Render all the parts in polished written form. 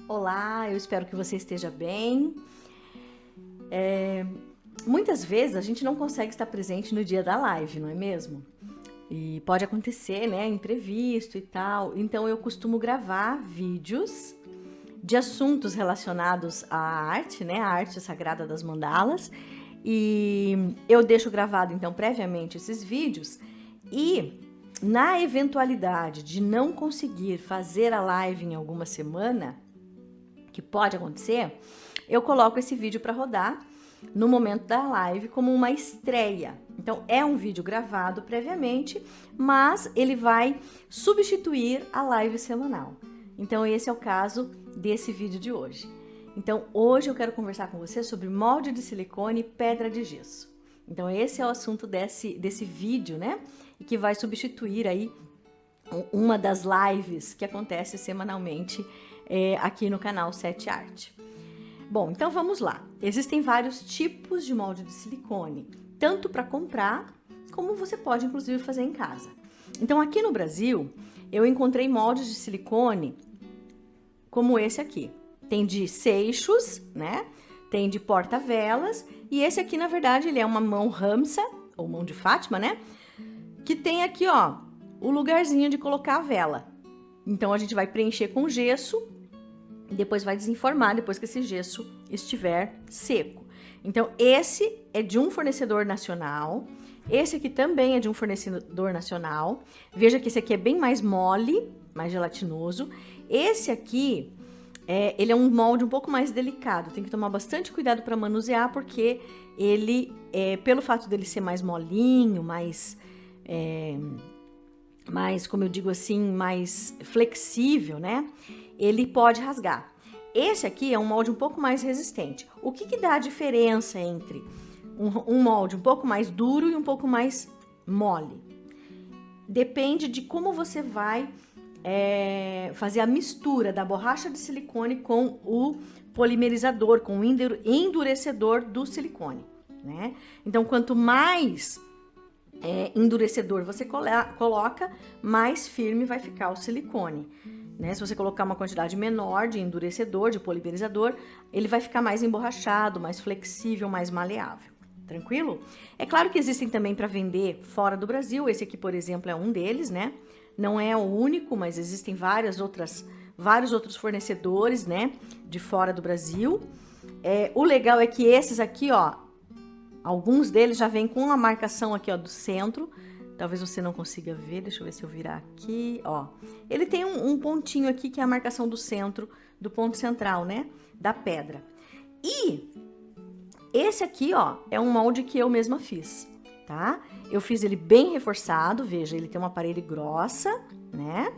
Olá, eu espero que você esteja bem. Muitas vezes a gente não consegue estar presente no dia da live, não é mesmo? E pode acontecer, né, imprevisto e tal. Então eu costumo gravar vídeos de assuntos relacionados à arte, né, a arte sagrada das mandalas. E eu deixo gravado então previamente esses vídeos e na eventualidade de não conseguir fazer a live em alguma semana, que pode acontecer, eu coloco esse vídeo para rodar no momento da live como uma estreia. Então é um vídeo gravado previamente, mas ele vai substituir a live semanal. Então esse é o caso desse vídeo de hoje. Então hoje eu quero conversar com você sobre molde de silicone e pedra de gesso. Então esse é o assunto desse vídeo, né? E que vai substituir aí uma das lives que acontece semanalmente aqui no canal 7 Art. Bom, então vamos lá. Existem vários tipos de molde de silicone, tanto para comprar, como você pode inclusive fazer em casa. Então aqui no Brasil, eu encontrei moldes de silicone como esse aqui. Tem de seixos, né? Tem de porta-velas, e esse aqui, na verdade, ele é uma mão Ramsa, ou mão de Fátima, né? Que tem aqui, ó, o lugarzinho de colocar a vela. Então a gente vai preencher com gesso, e depois vai desenformar depois que esse gesso estiver seco. Então esse é de um fornecedor nacional, esse aqui também é de um fornecedor nacional. Veja que esse aqui é bem mais mole, mais gelatinoso. Esse aqui, ele é um molde um pouco mais delicado, tem que tomar bastante cuidado para manusear, porque ele, pelo fato dele ser mais molinho, mais, como eu digo assim, mais flexível, né? Ele pode rasgar. Esse aqui é um molde um pouco mais resistente. O que dá a diferença entre um molde um pouco mais duro e um pouco mais mole? Depende de como você vai fazer a mistura da borracha de silicone com o polimerizador, com o endurecedor do silicone, né? Então, quanto mais endurecedor você coloca, mais firme vai ficar o silicone, né? Se você colocar uma quantidade menor de endurecedor, de polimerizador, ele vai ficar mais emborrachado, mais flexível, mais maleável. Tranquilo? É claro que existem também para vender fora do Brasil. Esse aqui, por exemplo, é um deles, né? Não é o único, mas existem vários outros fornecedores, né, de fora do Brasil. O legal é que esses aqui, ó, alguns deles já vêm com a marcação aqui, ó, do centro. Talvez você não consiga ver, deixa eu ver se eu virar aqui, ó. Ele tem um pontinho aqui que é a marcação do centro, do ponto central, né, da pedra. E esse aqui, ó, é um molde que eu mesma fiz, tá? Eu fiz ele bem reforçado, veja, ele tem uma parede grossa, né?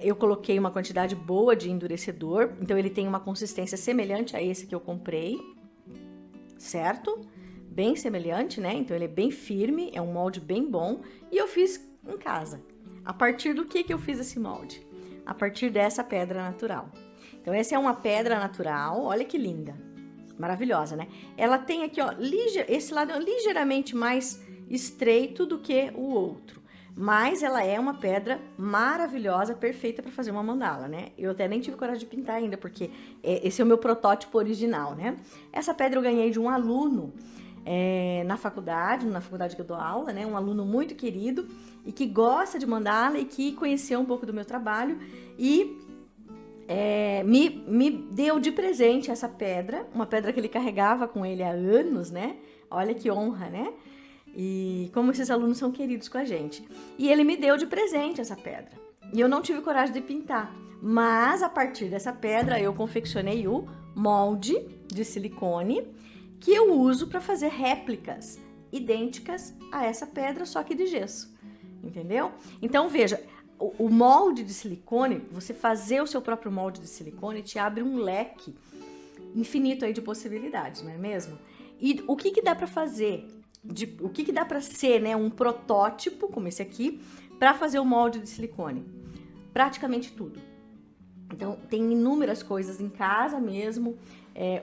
Eu coloquei uma quantidade boa de endurecedor, então ele tem uma consistência semelhante a esse que eu comprei, certo? Bem semelhante, né? Então ele é bem firme, é um molde bem bom, e eu fiz em casa. A partir do que eu fiz esse molde? A partir dessa pedra natural. Então essa é uma pedra natural, olha que linda, maravilhosa, né? Ela tem aqui, ó, esse lado é ligeiramente mais estreito do que o outro, mas ela é uma pedra maravilhosa, perfeita para fazer uma mandala, né? Eu até nem tive coragem de pintar ainda, porque esse é o meu protótipo original, né? Essa pedra eu ganhei de um aluno na faculdade que eu dou aula, né? Um aluno muito querido e que gosta de mandala e que conheceu um pouco do meu trabalho e me deu de presente essa pedra, uma pedra que ele carregava com ele há anos, né? Olha que honra, né? E como esses alunos são queridos com a gente. E ele me deu de presente essa pedra. E eu não tive coragem de pintar, mas a partir dessa pedra eu confeccionei o molde de silicone que eu uso para fazer réplicas idênticas a essa pedra, só que de gesso, entendeu? Então veja, o molde de silicone, você fazer o seu próprio molde de silicone te abre um leque infinito aí de possibilidades, não é mesmo? E o que dá para fazer, o que dá para ser, né, um protótipo como esse aqui, para fazer o molde de silicone? Praticamente tudo. Então tem inúmeras coisas em casa mesmo,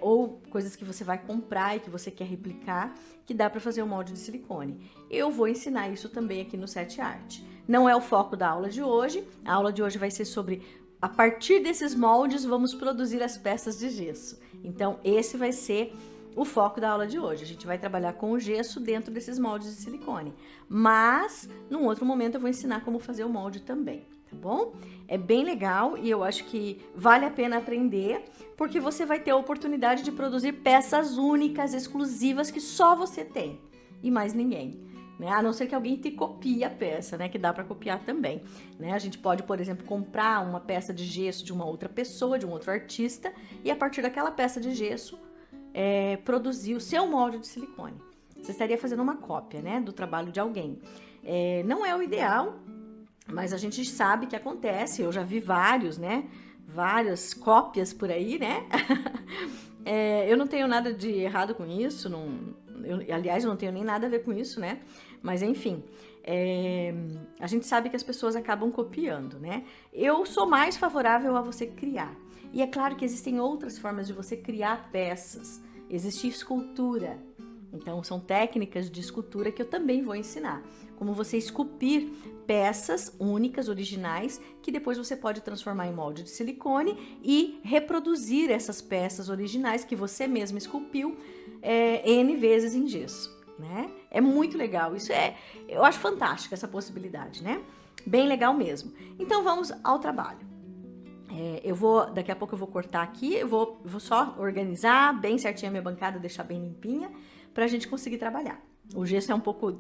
ou coisas que você vai comprar e que você quer replicar, que dá para fazer o molde de silicone. Eu vou ensinar isso também aqui no 7 Art. Não é o foco da aula de hoje. A aula de hoje vai ser sobre a partir desses moldes, vamos produzir as peças de gesso. Então, esse vai ser o foco da aula de hoje. A gente vai trabalhar com o gesso dentro desses moldes de silicone. Mas, num outro momento, eu vou ensinar como fazer o molde também, tá bom? É bem legal e eu acho que vale a pena aprender, porque você vai ter a oportunidade de produzir peças únicas, exclusivas, que só você tem e mais ninguém. Né? A não ser que alguém te copie a peça, né? Que dá para copiar também, né? A gente pode, por exemplo, comprar uma peça de gesso de uma outra pessoa, de um outro artista, e a partir daquela peça de gesso, produzir o seu molde de silicone. Você estaria fazendo uma cópia, né? Do trabalho de alguém. Não é o ideal, mas a gente sabe que acontece. Eu já vi vários, né? Várias cópias por aí, né? Eu não tenho nada de errado com isso, aliás, eu não tenho nem nada a ver com isso, né? Mas enfim, a gente sabe que as pessoas acabam copiando, né? Eu sou mais favorável a você criar. E é claro que existem outras formas de você criar peças. Existe escultura. Então, são técnicas de escultura que eu também vou ensinar. Como você esculpir peças únicas, originais, que depois você pode transformar em molde de silicone e reproduzir essas peças originais que você mesmo esculpiu N vezes em gesso, né? É muito legal. Eu acho fantástica essa possibilidade, né? Bem legal mesmo. Então, vamos ao trabalho. Daqui a pouco eu vou cortar aqui, eu vou só organizar bem certinho a minha bancada, deixar bem limpinha, pra gente conseguir trabalhar. O gesso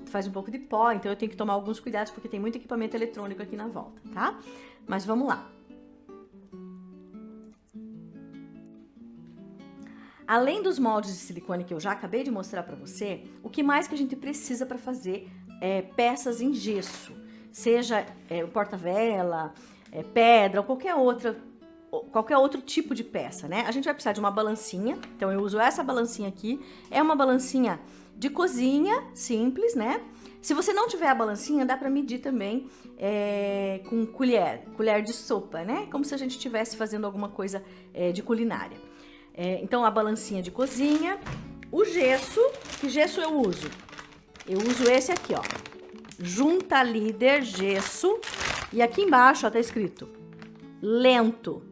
faz um pouco de pó, então eu tenho que tomar alguns cuidados, porque tem muito equipamento eletrônico aqui na volta, tá? Mas vamos lá. Além dos moldes de silicone que eu já acabei de mostrar pra você, o que mais que a gente precisa para fazer peças em gesso? Seja o porta-vela, pedra ou qualquer outro tipo de peça, né? A gente vai precisar de uma balancinha, então eu uso essa balancinha aqui, é uma balancinha de cozinha, simples, né? Se você não tiver a balancinha, dá pra medir também com colher de sopa, né? Como se a gente estivesse fazendo alguma coisa de culinária. Então, a balancinha de cozinha, o gesso, que gesso eu uso? Eu uso esse aqui, ó, Junta Líder Gesso, e aqui embaixo, ó, tá escrito lento,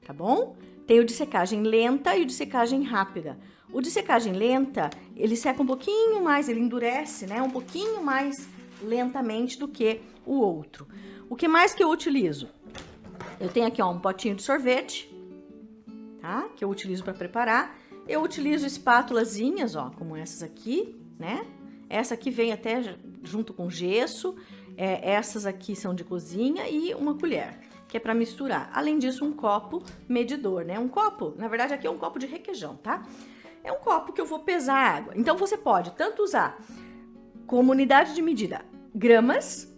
tá bom? Tem o de secagem lenta e o de secagem rápida. O de secagem lenta, ele seca um pouquinho mais, ele endurece, né? Um pouquinho mais lentamente do que o outro. O que mais que eu utilizo? Eu tenho aqui, ó, um potinho de sorvete, tá? Que eu utilizo para preparar. Eu utilizo espátulazinhas, ó, como essas aqui, né? Essa aqui vem até junto com gesso. Essas aqui são de cozinha e uma colher, que é para misturar. Além disso, um copo medidor, né? Um copo, na verdade, aqui é um copo de requeijão, tá? É um copo que eu vou pesar a água. Então, você pode tanto usar como unidade de medida gramas,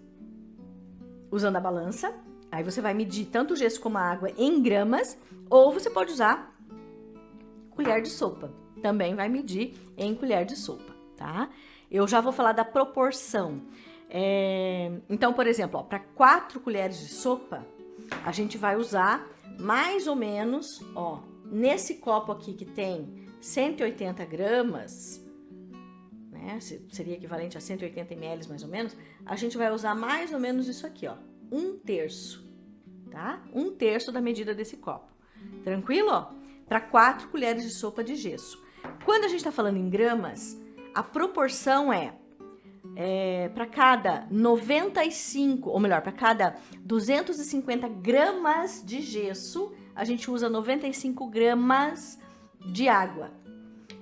usando a balança. Aí você vai medir tanto o gesso como a água em gramas. Ou você pode usar colher de sopa. Também vai medir em colher de sopa, tá? Eu já vou falar da proporção. Então, por exemplo, para 4 colheres de sopa, a gente vai usar mais ou menos, ó, nesse copo aqui que tem 180 gramas, né, seria equivalente a 180 ml mais ou menos, a gente vai usar mais ou menos isso aqui, ó, 1/3, tá? 1/3 da medida desse copo. Tranquilo? Para 4 colheres de sopa de gesso. Quando a gente tá falando em gramas, a proporção para cada 95, ou melhor, para cada 250 gramas de gesso, a gente usa 95 gramas de água.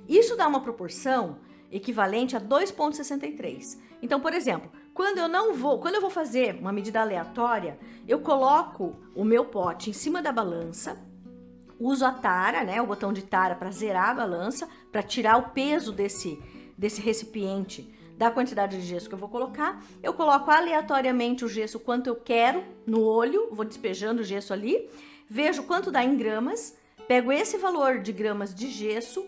Isso dá uma proporção equivalente a 2,63. Então, por exemplo, quando eu vou fazer uma medida aleatória, eu coloco o meu pote em cima da balança, uso a tara, né, o botão de tara para zerar a balança, para tirar o peso desse recipiente da quantidade de gesso que eu vou colocar. Eu coloco aleatoriamente o gesso quanto eu quero no olho, vou despejando o gesso ali, vejo quanto dá em gramas, pego esse valor de gramas de gesso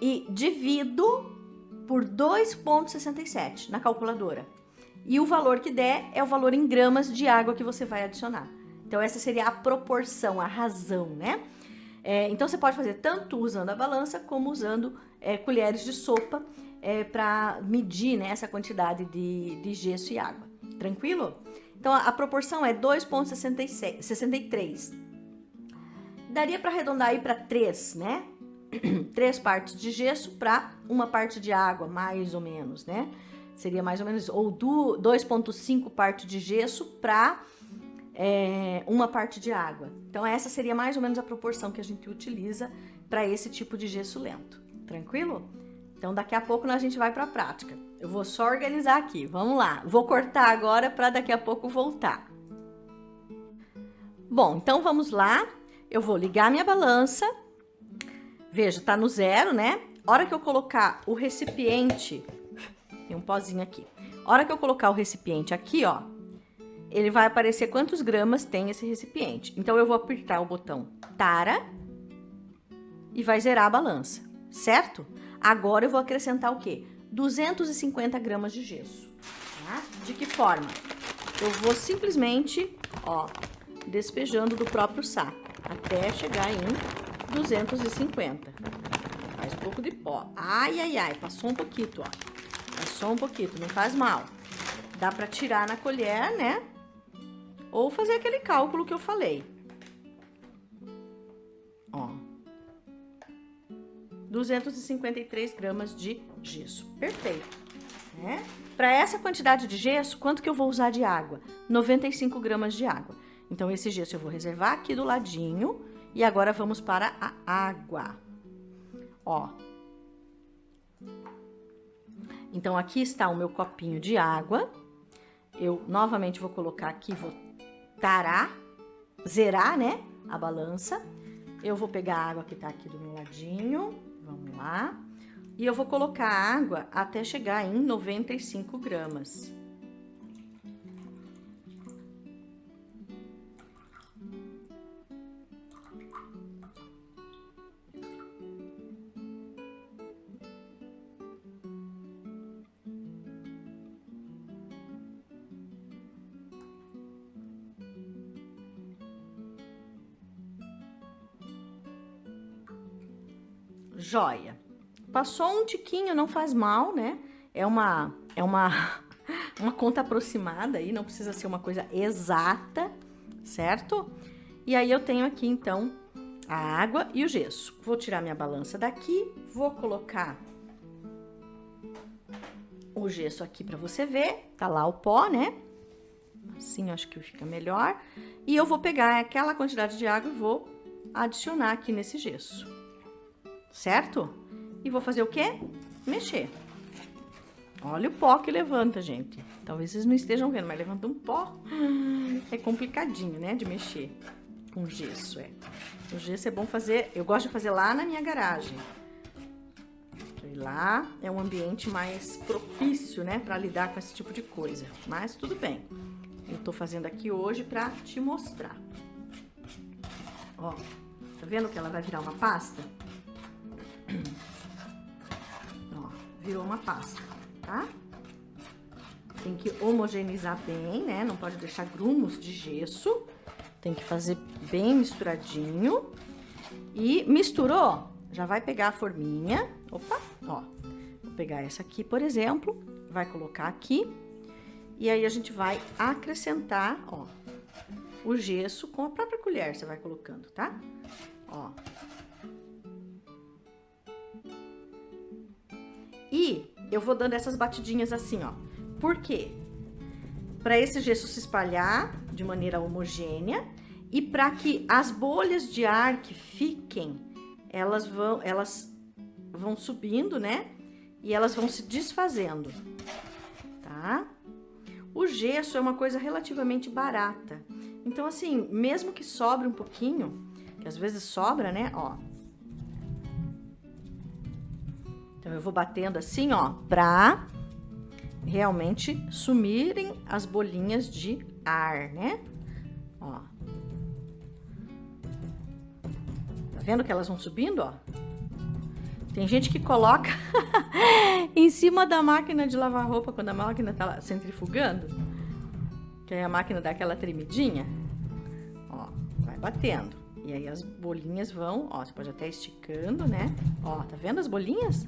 e divido por 2,67 na calculadora. E o valor que der é o valor em gramas de água que você vai adicionar. Então, essa seria a proporção, a razão, né? Então, você pode fazer tanto usando a balança como usando colheres de sopa para medir, né, essa quantidade de gesso e água. Tranquilo? Então, a proporção é 2,63. Daria para arredondar aí para 3, né? 3 partes de gesso para uma parte de água, mais ou menos, né? Seria mais ou menos, ou 2,5 partes de gesso para uma parte de água. Então, essa seria mais ou menos a proporção que a gente utiliza para esse tipo de gesso lento. Tranquilo? Então, daqui a pouco a gente vai para a prática. Eu vou só organizar aqui. Vamos lá. Vou cortar agora para daqui a pouco voltar. Bom, então vamos lá. Eu vou ligar minha balança. Veja, tá no 0, né? Hora que eu colocar o recipiente, tem um pozinho aqui. Hora que eu colocar o recipiente aqui, ó, ele vai aparecer quantos gramas tem esse recipiente. Então, eu vou apertar o botão Tara e vai zerar a balança, certo? Agora, eu vou acrescentar o quê? 250 gramas de gesso, tá? De que forma? Eu vou simplesmente, ó, despejando do próprio saco, até chegar em 250. Faz um pouco de pó. Ai, ai, ai, passou um pouquinho, ó. Passou um pouquinho, não faz mal. Dá pra tirar na colher, né? Ou fazer aquele cálculo que eu falei. Ó. 253 gramas de gesso. Perfeito. Né? Para essa quantidade de gesso, quanto que eu vou usar de água? 95 gramas de água. Então, esse gesso eu vou reservar aqui do ladinho. E agora, vamos para a água. Ó. Então, aqui está o meu copinho de água. Eu, novamente, vou colocar aqui, vou tarar, zerar, né, a balança. Eu vou pegar a água que tá aqui do meu ladinho. Vamos lá. E eu vou colocar a água até chegar em 95 gramas. Joia. Passou um tiquinho, não faz mal, né? É uma conta aproximada aí, não precisa ser uma coisa exata, certo? E aí eu tenho aqui, então, a água e o gesso. Vou tirar minha balança daqui, vou colocar o gesso aqui pra você ver. Tá lá o pó, né? Assim, eu acho que fica melhor. E eu vou pegar aquela quantidade de água e vou adicionar aqui nesse gesso. Certo? E vou fazer o quê? Mexer. Olha o pó que levanta, gente. Talvez vocês não estejam vendo, mas levanta um pó. É complicadinho, né? De mexer com gesso, O gesso é bom fazer... Eu gosto de fazer lá na minha garagem. E lá é um ambiente mais propício, né? Pra lidar com esse tipo de coisa. Mas tudo bem. Eu tô fazendo aqui hoje pra te mostrar. Ó, tá vendo que ela vai virar uma pasta? Ó, virou uma pasta, tá? Tem que homogeneizar bem, né? Não pode deixar grumos de gesso. Tem que fazer bem misturadinho. E misturou, já vai pegar a forminha. Opa, ó. Vou pegar essa aqui, por exemplo. Vai colocar aqui. E aí, a gente vai acrescentar, ó, o gesso com a própria colher. Você vai colocando, tá? Ó. E eu vou dando essas batidinhas assim, ó. Por quê? Para esse gesso se espalhar de maneira homogênea e para que as bolhas de ar que fiquem, elas vão subindo, né? E elas vão se desfazendo, tá? O gesso é uma coisa relativamente barata. Então, assim, mesmo que sobre um pouquinho, que às vezes sobra, né? Ó. Então, eu vou batendo assim, ó, pra realmente sumirem as bolinhas de ar, né? Ó. Tá vendo que elas vão subindo, ó? Tem gente que coloca em cima da máquina de lavar roupa, quando a máquina tá centrifugando, que aí a máquina dá aquela tremidinha, ó, vai batendo. E aí as bolinhas vão, ó, você pode até esticando, né? Ó, tá vendo as bolinhas?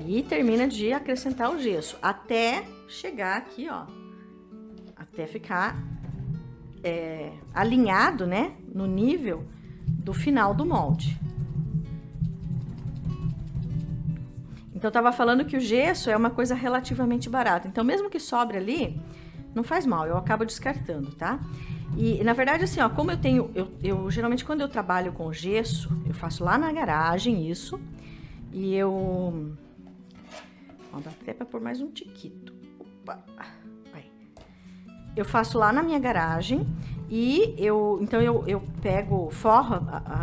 E termina de acrescentar o gesso, até chegar aqui, ó, até ficar alinhado, né, no nível do final do molde. Então, eu tava falando que o gesso é uma coisa relativamente barata. Então, mesmo que sobre ali, não faz mal, eu acabo descartando, tá? E, na verdade, assim, ó, como eu tenho... Eu geralmente, quando eu trabalho com gesso, eu faço lá na garagem isso. E eu... Ó, dá até pra pôr mais um tiquito. Opa! Aí. Eu faço lá na minha garagem e então eu pego, forro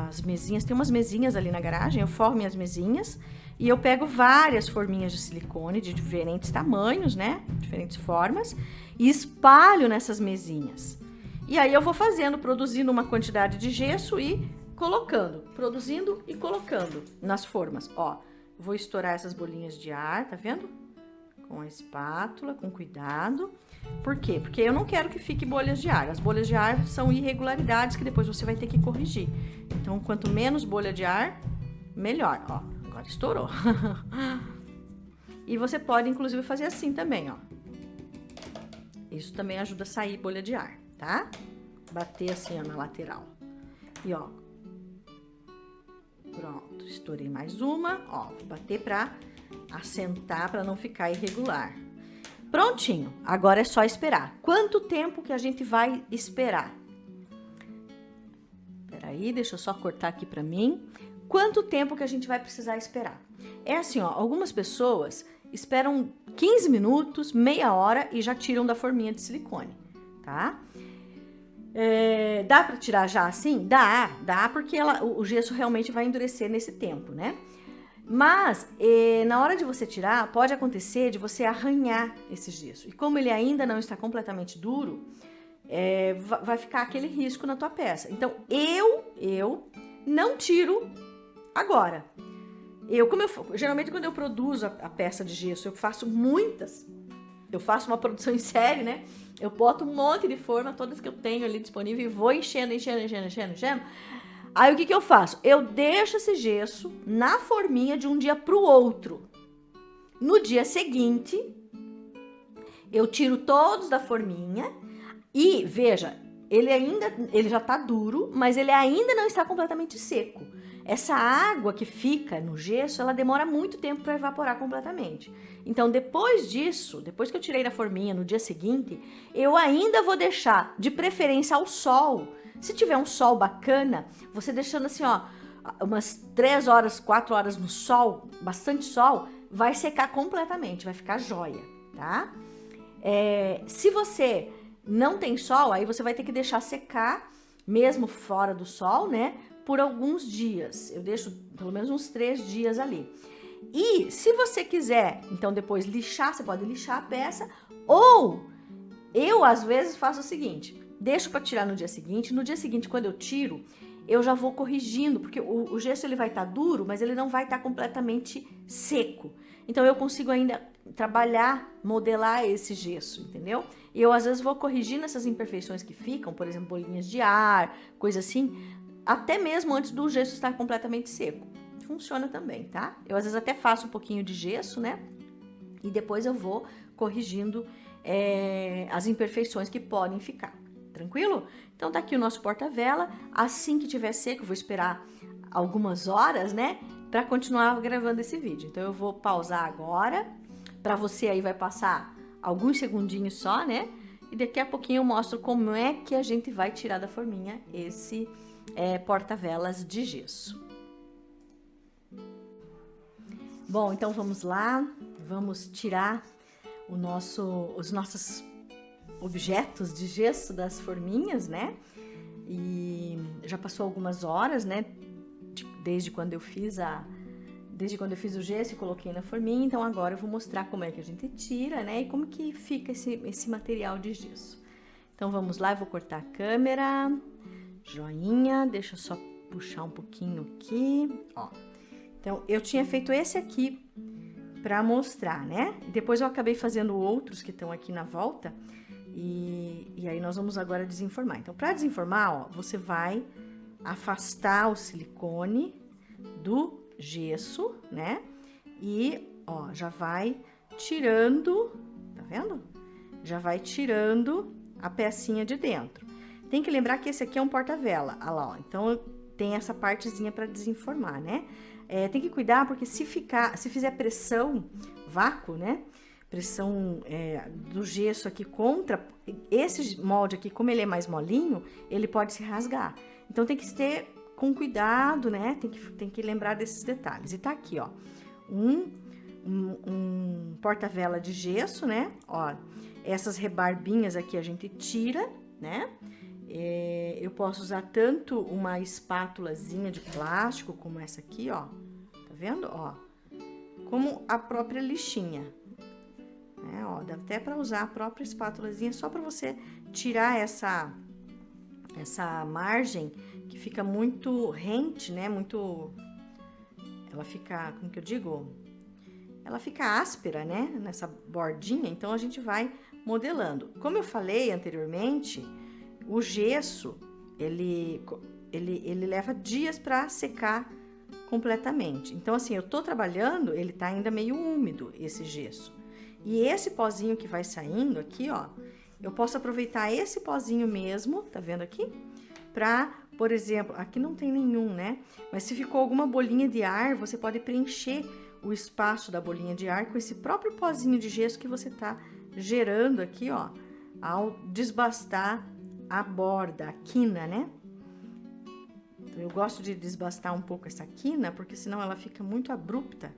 as mesinhas. Tem umas mesinhas ali na garagem, eu forro minhas mesinhas. E eu pego várias forminhas de silicone de diferentes tamanhos, né? Diferentes formas. E espalho nessas mesinhas. E aí eu vou fazendo, produzindo uma quantidade de gesso e colocando. Produzindo e colocando nas formas. Ó, vou estourar essas bolinhas de ar, tá vendo? Com a espátula, com cuidado. Por quê? Porque eu não quero que fique bolhas de ar. As bolhas de ar são irregularidades que depois você vai ter que corrigir. Então, quanto menos bolha de ar, melhor, ó. Agora estourou. E você pode, inclusive, fazer assim também, ó. Isso também ajuda a sair bolha de ar, tá? Bater assim, ó, na lateral. E, ó. Pronto, estourei mais uma, ó. Vou bater pra assentar, pra não ficar irregular. Prontinho. Agora é só esperar. Quanto tempo que a gente vai esperar? Peraí, deixa eu só cortar aqui pra mim. Quanto tempo que a gente vai precisar esperar? É assim, ó, algumas pessoas esperam 15 minutos, meia hora e já tiram da forminha de silicone, tá? Dá pra tirar já assim? Dá porque o gesso realmente vai endurecer nesse tempo, né? Mas, na hora de você tirar, pode acontecer de você arranhar esse gesso. E como ele ainda não está completamente duro, vai ficar aquele risco na tua peça. Então, eu não tiro agora. Geralmente, quando eu produzo a peça de gesso, eu faço muitas. Eu faço uma produção em série, né? Eu boto um monte de forma, todas que eu tenho ali disponível, e vou enchendo. Aí, o que eu faço? Eu deixo esse gesso na forminha de um dia pro outro. No dia seguinte, eu tiro todos da forminha e, veja, ele já tá duro, mas ele ainda não está completamente seco. Essa água que fica no gesso, ela demora muito tempo para evaporar completamente. Então, depois disso, depois que eu tirei da forminha no dia seguinte, eu ainda vou deixar, de preferência, ao sol. Se tiver um sol bacana, você deixando assim, ó, umas 3 horas, 4 horas no sol, bastante sol, vai secar completamente, vai ficar joia, tá? Se você não tem sol, aí você vai ter que deixar secar, mesmo fora do sol, né? Por alguns dias. Eu deixo pelo menos uns 3 dias ali. E se você quiser, então depois lixar, você pode lixar a peça. Ou eu, às vezes, faço o seguinte: deixo para tirar no dia seguinte. No dia seguinte, quando eu tiro, eu já vou corrigindo, porque o gesso ele vai estar duro, mas ele não vai estar completamente seco. Então eu consigo ainda trabalhar, modelar esse gesso, entendeu? E eu, às vezes, vou corrigindo essas imperfeições que ficam, por exemplo, bolinhas de ar, coisa assim, até mesmo antes do gesso estar completamente seco. Funciona também, tá? Eu, às vezes, até faço um pouquinho de gesso, né? E depois eu vou corrigindo as imperfeições que podem ficar. Tranquilo? Então, tá aqui o nosso porta-vela. Assim que tiver seco, eu vou esperar algumas horas, né? Pra continuar gravando esse vídeo. Então, eu vou pausar agora. Pra você aí vai passar alguns segundinhos só, né? E daqui a pouquinho eu mostro como é que a gente vai tirar da forminha esse porta-velas de gesso. Bom, então vamos lá. Vamos tirar os nossos objetos de gesso das forminhas, né? E já passou algumas horas, né? Desde quando eu fiz o gesso e coloquei na forminha. Então agora eu vou mostrar como é que a gente tira, né? E como que fica esse material de gesso. Então vamos lá, eu vou cortar a câmera. Joinha, deixa eu só puxar um pouquinho aqui, ó. Então, eu tinha feito esse aqui pra mostrar, né? Depois eu acabei fazendo outros que estão aqui na volta e aí nós vamos agora desenformar. Então, pra desenformar, ó, você vai afastar o silicone do gesso, né? E, ó, já vai tirando, tá vendo? Já vai tirando a pecinha de dentro. Tem que lembrar que esse aqui é um porta-vela, olha lá, ó. Então tem essa partezinha para desenformar, né? Tem que cuidar porque se fizer pressão, vácuo, né? Pressão do gesso aqui contra, esse molde aqui, como ele é mais molinho, ele pode se rasgar. Então tem que ter com cuidado, né? Tem que lembrar desses detalhes. E tá aqui, ó, um porta-vela de gesso, né? Ó, essas rebarbinhas aqui a gente tira, né? Eu posso usar tanto uma espátulazinha de plástico, como essa aqui, ó. Tá vendo? Ó, como a própria lixinha. Ó, dá até para usar a própria espátulazinha só para você tirar essa margem que fica muito rente, né? Ela fica, como que eu digo? Ela fica áspera, né? Nessa bordinha, então a gente vai modelando. Como eu falei anteriormente, o gesso, ele leva dias para secar completamente. Então, assim, eu tô trabalhando, ele tá ainda meio úmido, esse gesso. E esse pozinho que vai saindo aqui, ó, eu posso aproveitar esse pozinho mesmo, tá vendo aqui? Pra, por exemplo, aqui não tem nenhum, né? Mas se ficou alguma bolinha de ar, você pode preencher o espaço da bolinha de ar com esse próprio pozinho de gesso que você tá gerando aqui, ó, ao desbastar a borda, a quina, né? Eu gosto de desbastar um pouco essa quina, porque senão ela fica muito abrupta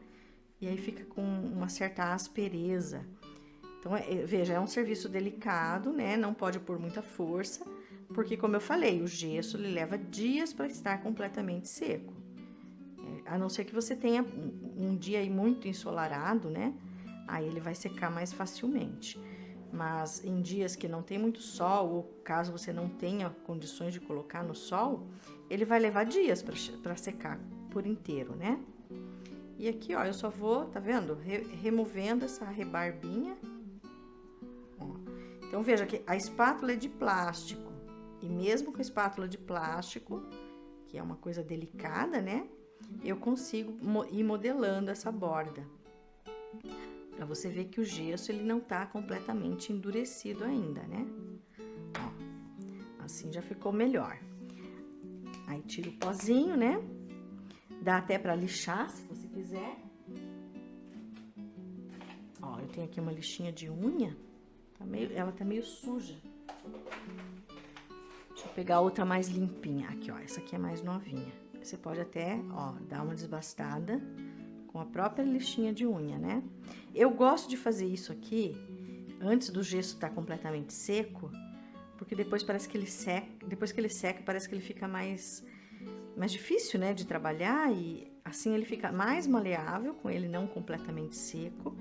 e aí fica com uma certa aspereza. Então, veja, é um serviço delicado, né? Não pode pôr muita força, porque, como eu falei, o gesso ele leva dias para estar completamente seco. A não ser que você tenha um dia aí muito ensolarado, né? Aí ele vai secar mais facilmente. Mas em dias que não tem muito sol, ou caso você não tenha condições de colocar no sol, ele vai levar dias para secar por inteiro, né? E aqui, ó, eu só vou, tá vendo? Removendo essa rebarbinha. Ó. Então, veja que a espátula é de plástico. E mesmo com a espátula de plástico, que é uma coisa delicada, né? Eu consigo ir modelando essa borda. Pra você ver que o gesso, ele não tá completamente endurecido ainda, né? Ó, assim já ficou melhor. Aí, tira o pozinho, né? Dá até pra lixar, se você quiser. Ó, eu tenho aqui uma lixinha de unha. Ela tá meio suja. Deixa eu pegar outra mais limpinha. Aqui, ó, essa aqui é mais novinha. Você pode até, ó, dar uma desbastada com a própria lixinha de unha, né? Eu gosto de fazer isso aqui antes do gesso estar completamente seco, porque depois parece que ele seca, depois que ele seca, parece que ele fica mais difícil, né, de trabalhar, e assim ele fica mais maleável, com ele não completamente seco,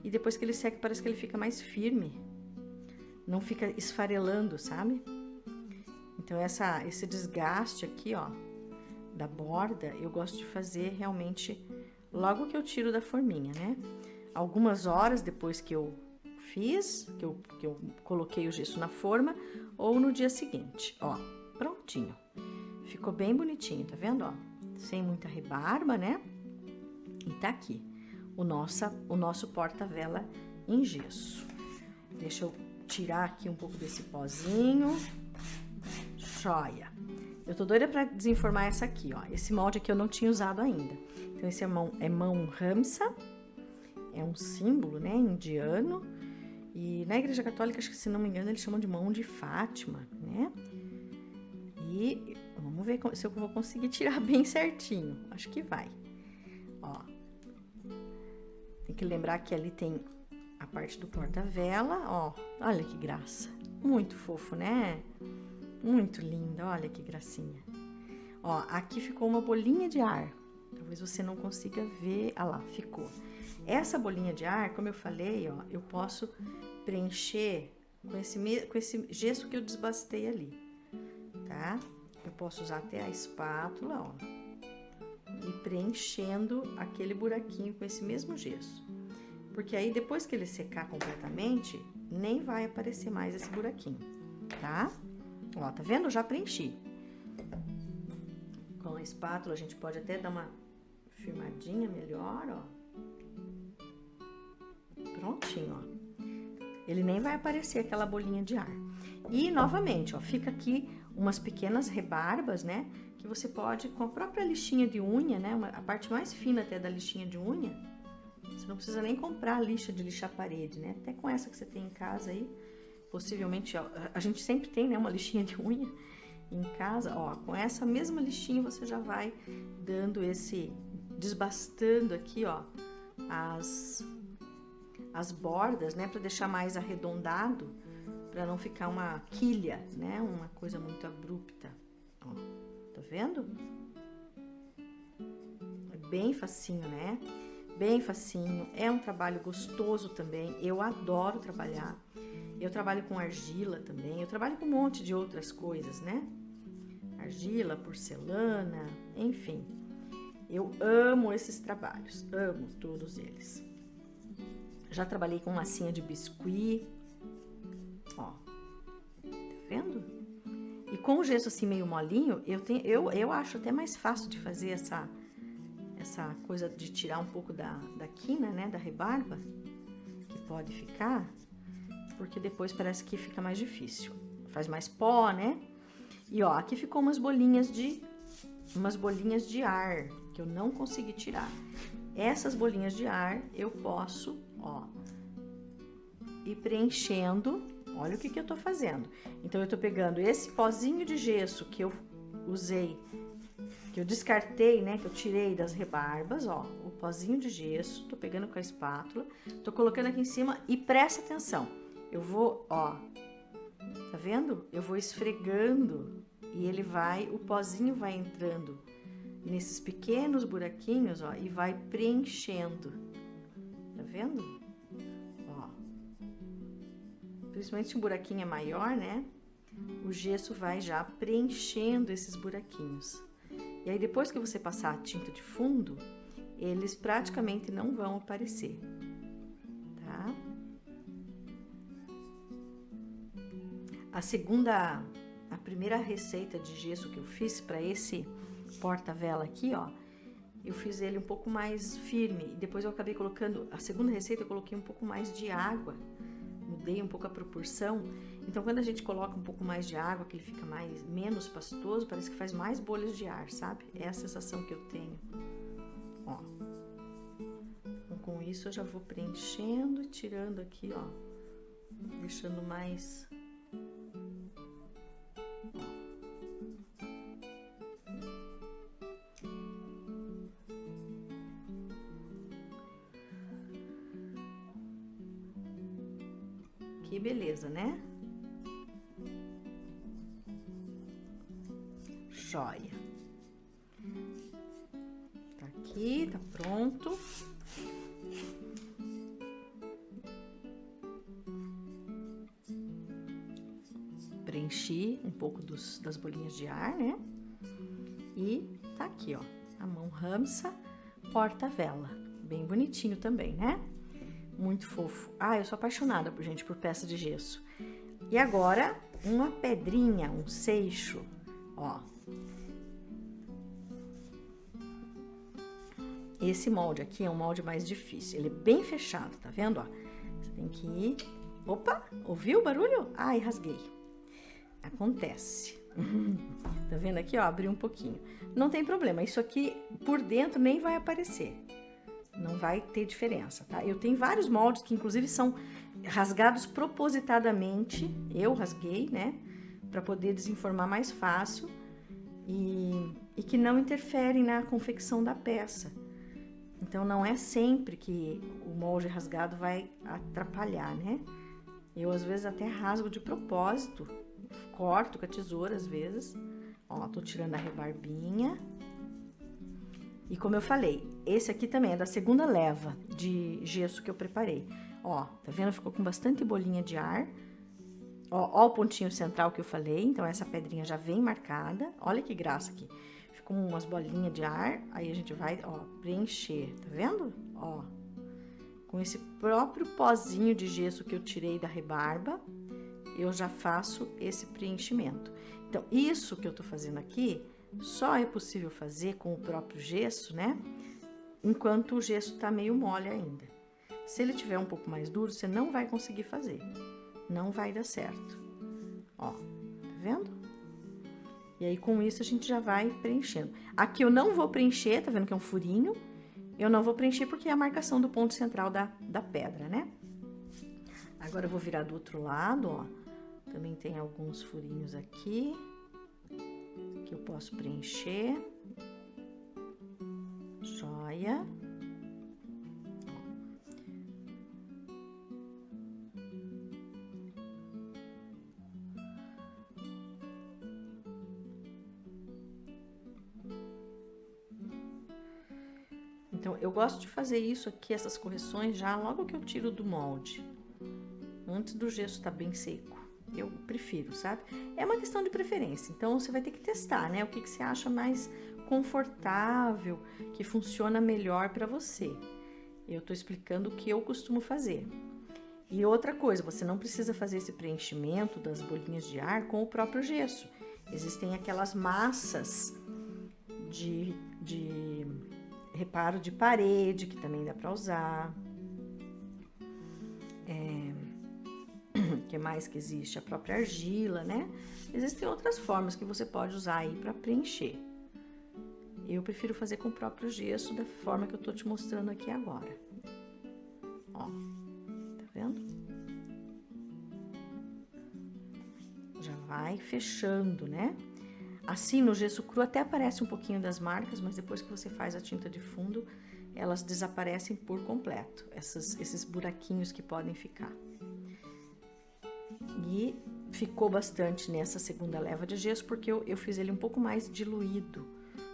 e depois que ele seca, parece que ele fica mais firme, não fica esfarelando, sabe? Então, esse desgaste aqui, ó, da borda, eu gosto de fazer realmente logo que eu tiro da forminha, né? Algumas horas depois que eu fiz, que eu coloquei o gesso na forma, ou no dia seguinte, ó, prontinho. Ficou bem bonitinho, tá vendo, ó? Sem muita rebarba, né? E tá aqui o nosso porta-vela em gesso. Deixa eu tirar aqui um pouco desse pozinho. Joia! Eu tô doida pra desenformar essa aqui, ó. Esse molde aqui eu não tinha usado ainda. Então, esse é mão Ramsa. É um símbolo, né, indiano. E na Igreja Católica, acho que, se não me engano, eles chamam de mão de Fátima, né? E vamos ver se eu vou conseguir tirar bem certinho. Acho que vai. Ó. Tem que lembrar que ali tem a parte do porta-vela, ó. Olha que graça. Muito fofo, né? Muito lindo, olha que gracinha. Ó, aqui ficou uma bolinha de ar. Talvez você não consiga ver. Ah lá, ficou. Essa bolinha de ar, como eu falei, ó, eu posso preencher com esse gesso que eu desbastei ali, tá? Eu posso usar até a espátula, ó, e preenchendo aquele buraquinho com esse mesmo gesso. Porque aí, depois que ele secar completamente, nem vai aparecer mais esse buraquinho, tá? Ó, tá vendo? Eu já preenchi. Com a espátula, a gente pode até dar uma firmadinha melhor, ó. Prontinho, ó. Ele nem vai aparecer aquela bolinha de ar. E, novamente, ó, fica aqui umas pequenas rebarbas, né? Que você pode, com a própria lixinha de unha, né? A parte mais fina até da lixinha de unha. Você não precisa nem comprar a lixa de lixar a parede, né? Até com essa que você tem em casa aí. Possivelmente, ó, a gente sempre tem, né? Uma lixinha de unha em casa. Ó, com essa mesma lixinha você já vai dando esse... desbastando aqui, ó, as bordas, né, para deixar mais arredondado, para não ficar uma quilha, né, uma coisa muito abrupta. Ó, tá vendo? É bem facinho, né? Bem facinho. É um trabalho gostoso também. Eu adoro trabalhar. Eu trabalho com argila também. Eu trabalho com um monte de outras coisas, né? Argila, porcelana, enfim. Eu amo esses trabalhos. Amo todos eles. Já trabalhei com massinha de biscuit, ó, tá vendo? E com o gesso assim meio molinho, eu acho até mais fácil de fazer essa coisa de tirar um pouco da quina, né, da rebarba, que pode ficar, porque depois parece que fica mais difícil. Faz mais pó, né? E ó, aqui ficou umas bolinhas de ar, que eu não consegui tirar. Essas bolinhas de ar eu posso, ó, ir preenchendo. Olha o que eu tô fazendo. Então, eu tô pegando esse pozinho de gesso que eu usei, que eu descartei, né, que eu tirei das rebarbas, ó, o pozinho de gesso, tô pegando com a espátula, tô colocando aqui em cima e presta atenção. Eu vou, ó, tá vendo? Eu vou esfregando e ele vai, o pozinho vai entrando nesses pequenos buraquinhos, ó, e vai preenchendo. Tá vendo? Ó. Principalmente se o buraquinho é maior, né? O gesso vai já preenchendo esses buraquinhos. E aí, depois que você passar a tinta de fundo, eles praticamente não vão aparecer, tá? A primeira receita de gesso que eu fiz para esse porta-vela aqui, ó, eu fiz ele um pouco mais firme. E depois eu acabei colocando, a segunda receita eu coloquei um pouco mais de água. Mudei um pouco a proporção. Então, quando a gente coloca um pouco mais de água, que ele fica menos pastoso, parece que faz mais bolhas de ar, sabe? É a sensação que eu tenho. Ó. Então, com isso eu já vou preenchendo e tirando aqui, ó. Deixando mais... Que beleza, né? Joia. Tá aqui, tá pronto. Preenchi um pouco das bolinhas de ar, né? E tá aqui, ó, a mão Ramsa porta-vela. Bem bonitinho também, né? Muito fofo. Ah, eu sou apaixonada, gente, por peça de gesso. E agora, uma pedrinha, um seixo, ó. Esse molde aqui é um molde mais difícil. Ele é bem fechado, tá vendo, ó? Você tem que ir... Opa, ouviu o barulho? Ai, rasguei. Acontece. Tá vendo aqui, ó? Abri um pouquinho. Não tem problema, isso aqui por dentro nem vai aparecer. Não vai ter diferença, tá? Eu tenho vários moldes que, inclusive, são rasgados propositadamente. Eu rasguei, né? Pra poder desenformar mais fácil e que não interferem na confecção da peça. Então, não é sempre que o molde rasgado vai atrapalhar, né? Eu, às vezes, até rasgo de propósito. Corto com a tesoura, às vezes. Ó, tô tirando a rebarbinha. E como eu falei, esse aqui também é da segunda leva de gesso que eu preparei. Ó, tá vendo? Ficou com bastante bolinha de ar. Ó o pontinho central que eu falei. Então, essa pedrinha já vem marcada. Olha que graça aqui. Ficou umas bolinhas de ar. Aí, a gente vai, ó, preencher. Tá vendo? Ó. Com esse próprio pozinho de gesso que eu tirei da rebarba, eu já faço esse preenchimento. Então, isso que eu tô fazendo aqui... Só é possível fazer com o próprio gesso, né? Enquanto o gesso tá meio mole ainda. Se ele tiver um pouco mais duro, você não vai conseguir fazer. Não vai dar certo. Ó, tá vendo? E aí, com isso, a gente já vai preenchendo. Aqui eu não vou preencher, tá vendo que é um furinho? Eu não vou preencher porque é a marcação do ponto central da pedra, né? Agora eu vou virar do outro lado, ó. Também tem alguns furinhos aqui que eu posso preencher. Joia. Então, eu gosto de fazer isso aqui, essas correções, já logo que eu tiro do molde. Antes do gesso estar bem seco. Eu prefiro, sabe? É uma questão de preferência, então você vai ter que testar, né? O que você acha mais confortável, que funciona melhor para você. Eu tô explicando o que eu costumo fazer. E outra coisa, você não precisa fazer esse preenchimento das bolinhas de ar com o próprio gesso. Existem aquelas massas de reparo de parede, que também dá para usar. Que mais que existe? A própria argila, né? Existem outras formas que você pode usar aí para preencher. Eu prefiro fazer com o próprio gesso, da forma que eu tô te mostrando aqui agora. Ó, tá vendo? Já vai fechando, né? Assim, no gesso cru até aparece um pouquinho das marcas, mas depois que você faz a tinta de fundo, elas desaparecem por completo, esses buraquinhos que podem ficar. E ficou bastante nessa segunda leva de gesso, porque eu fiz ele um pouco mais diluído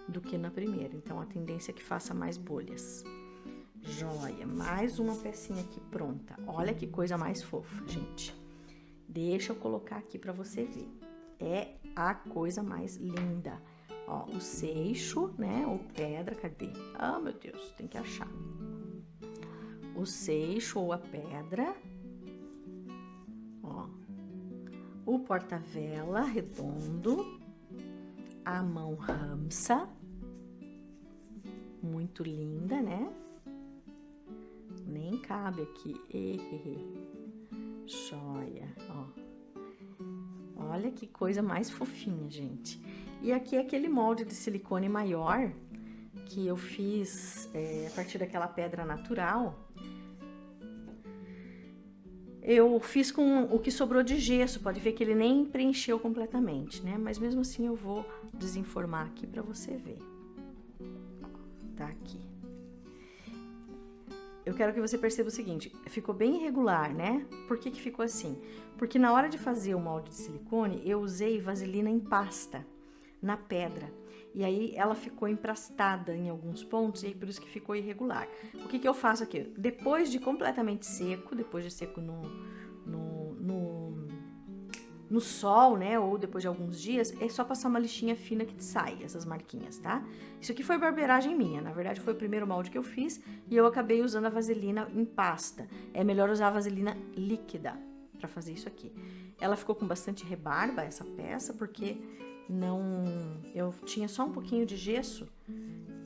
do que na primeira. Então, a tendência é que faça mais bolhas. Joia, mais uma pecinha aqui pronta. Olha que coisa mais fofa, gente. Deixa eu colocar aqui pra você ver. É a coisa mais linda. Ó, o seixo, né, ou pedra, cadê? Ah, meu Deus, tem que achar. O seixo ou a pedra. O porta-vela redondo, a mão ramsa, muito linda, né? Nem cabe aqui. Joia, ó. Olha que coisa mais fofinha, gente. E aqui é aquele molde de silicone maior que eu fiz a partir daquela pedra natural. Eu fiz com o que sobrou de gesso, pode ver que ele nem preencheu completamente, né? Mas mesmo assim eu vou desenformar aqui pra você ver. Tá aqui. Eu quero que você perceba o seguinte, ficou bem irregular, né? Por que que ficou assim? Porque na hora de fazer o molde de silicone, eu usei vaselina em pasta na pedra. E aí ela ficou emplastada em alguns pontos e aí por isso que ficou irregular. O que que eu faço aqui? Depois de completamente seco, depois de seco no sol, né, ou depois de alguns dias, é só passar uma lixinha fina que sai essas marquinhas, tá? Isso aqui foi barbeiragem minha, na verdade foi o primeiro molde que eu fiz e eu acabei usando a vaselina em pasta. É melhor usar a vaselina líquida pra fazer isso aqui. Ela ficou com bastante rebarba, essa peça, porque eu tinha só um pouquinho de gesso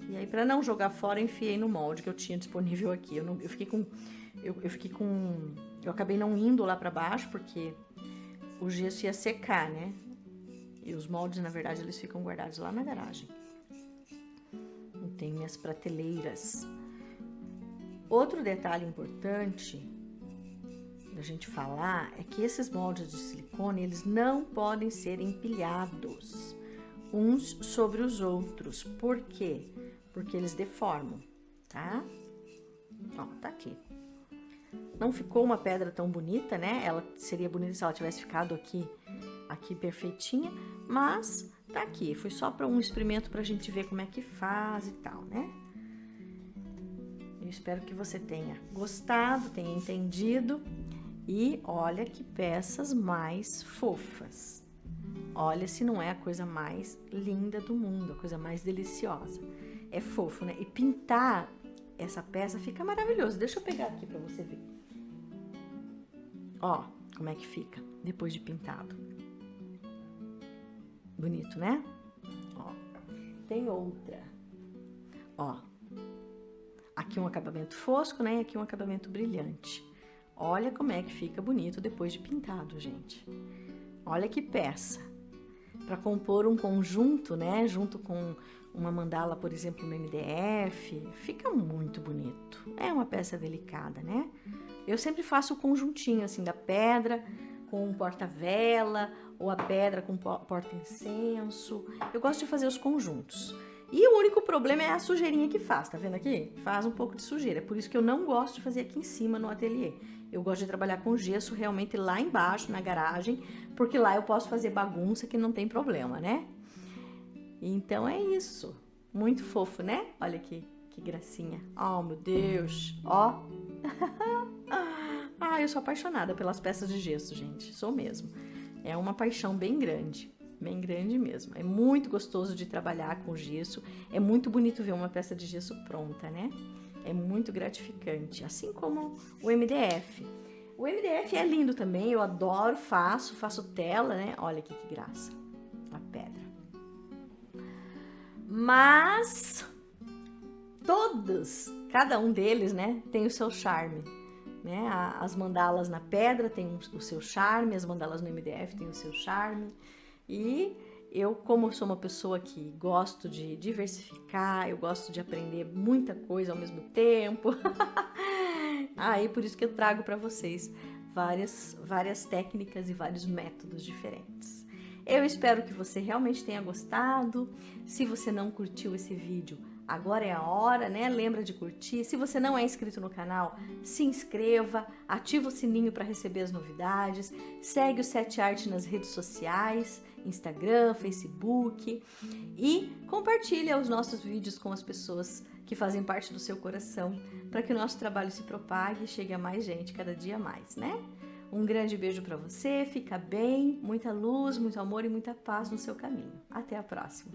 e aí para não jogar fora eu enfiei no molde que eu tinha disponível aqui. Eu acabei não indo lá para baixo porque o gesso ia secar, né? E os moldes, na verdade, eles ficam guardados lá na garagem. Tem minhas prateleiras. Outro detalhe importante da gente falar é que esses moldes de silicone, eles não podem ser empilhados uns sobre os outros. Por quê? Porque eles deformam, tá? Ó, tá aqui. Não ficou uma pedra tão bonita, né? Ela seria bonita se ela tivesse ficado aqui perfeitinha, mas tá aqui. Foi só para um experimento pra gente ver como é que faz e tal, né? Eu espero que você tenha gostado, tenha entendido. E olha que peças mais fofas. Olha se não é a coisa mais linda do mundo, a coisa mais deliciosa. É fofo, né? E pintar essa peça fica maravilhoso. Deixa eu pegar aqui pra você ver. Ó, como é que fica depois de pintado. Bonito, né? Ó, tem outra. Ó, Aqui um acabamento fosco, né? E aqui um acabamento brilhante. Olha como é que fica bonito depois de pintado, gente. Olha que peça. Para compor um conjunto, né? Junto com uma mandala, por exemplo, no MDF, fica muito bonito. É uma peça delicada, né? Eu sempre faço o conjuntinho, assim, da pedra com um porta-vela ou a pedra com porta-incenso. Eu gosto de fazer os conjuntos. E o único problema é a sujeirinha que faz, tá vendo aqui? Faz um pouco de sujeira, é por isso que eu não gosto de fazer aqui em cima no ateliê. Eu gosto de trabalhar com gesso realmente lá embaixo, na garagem, porque lá eu posso fazer bagunça que não tem problema, né? Então é isso. Muito fofo, né? Olha aqui, que gracinha. Oh, meu Deus. Ó. Ah, eu sou apaixonada pelas peças de gesso, gente. Sou mesmo. É uma paixão bem grande mesmo. É muito gostoso de trabalhar com gesso. É muito bonito ver uma peça de gesso pronta, né? É muito gratificante, assim como o MDF. O MDF é lindo também, eu adoro, faço tela, né? Olha aqui que graça, a pedra. Mas cada um deles, né, tem o seu charme, né? As mandalas na pedra têm o seu charme, as mandalas no MDF têm o seu charme. E eu, como sou uma pessoa que gosto de diversificar, eu gosto de aprender muita coisa ao mesmo tempo, aí por isso que eu trago para vocês várias técnicas e vários métodos diferentes. Eu espero que você realmente tenha gostado. Se você não curtiu esse vídeo, agora é a hora, né? Lembra de curtir. Se você não é inscrito no canal, se inscreva, ativa o sininho para receber as novidades, segue o 7Art nas redes sociais, Instagram, Facebook e compartilha os nossos vídeos com as pessoas que fazem parte do seu coração, para que o nosso trabalho se propague e chegue a mais gente cada dia mais, né? Um grande beijo para você, fica bem, muita luz, muito amor e muita paz no seu caminho. Até a próxima!